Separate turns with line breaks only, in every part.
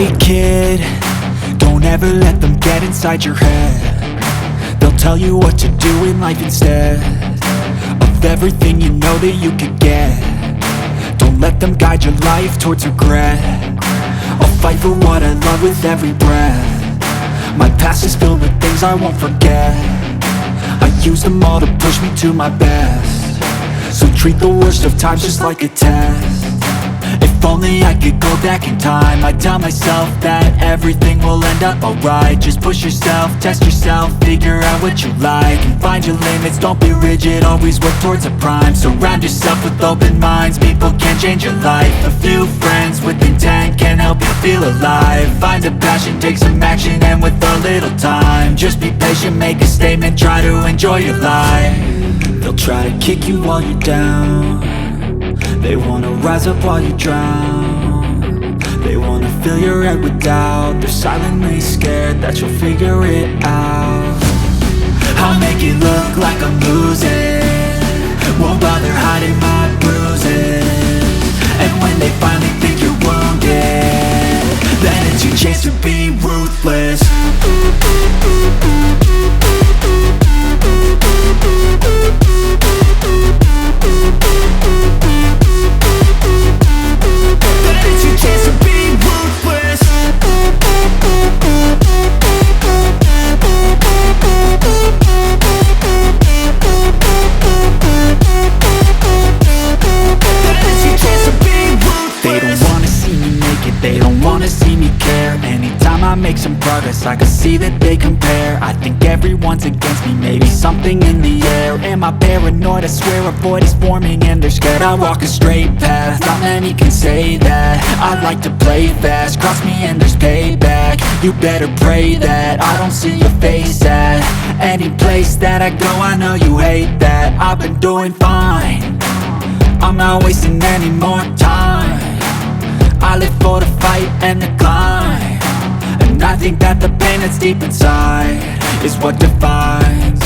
Hey kid, don't ever let them get inside your head. They'll tell you what to do in life instead of everything you know that you could get. Don't let them guide your life towards regret. I'll fight for what I love with every breath. My past is filled with things I won't forget. I use them all to push me to my best. So treat the worst of times just like a test. If only I could go back in time, I'd tell myself that everything will end up alright. Just push yourself, test yourself, figure out what you like, and find your limits, don't be rigid, always work towards a prime. Surround yourself with open minds, people can change your life. A few friends with intent can help you feel alive. Find a passion, take some action, and with a little time, just be patient, make a statement, try to enjoy your life. They'll try to kick you while you're down. They wanna rise up while you drown. They wanna fill your head with doubt. They're silently scared that you'll figure it out. I'll make it look like I'm losing, won't bother hiding my bruises. And when they finally think you're wounded, then it's your chance to be ruthless. They don't wanna see me care. Anytime I make some progress, I can see that they compare. I think everyone's against me, maybe something in the air. Am I paranoid? I swear a void is forming and they're scared. I walk a straight path, not many can say that. I like to play fast, cross me and there's payback. You better pray that I don't see your face at any place that I go. I know you hate that. I've been doing fine, I'm not wasting any more time. I live for the fight and the climb, and I think that the pain that's deep inside is what defines.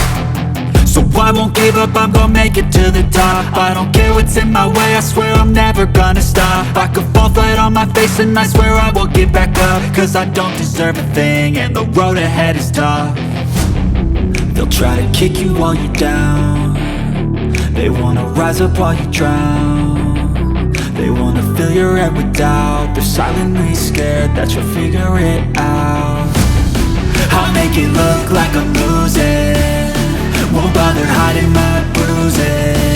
So I won't give up, I'm gonna make it to the top. I don't care what's in my way, I swear I'm never gonna stop. I could fall flat on my face and I swear I will get back up, cause I don't deserve a thing and the road ahead is tough. They'll try to kick you while you're down. They wanna rise up while you drown. They wanna fill your head with doubt. They're silently scared that you'll figure it out. I'll make it look like I'm losing, won't bother hiding my bruises.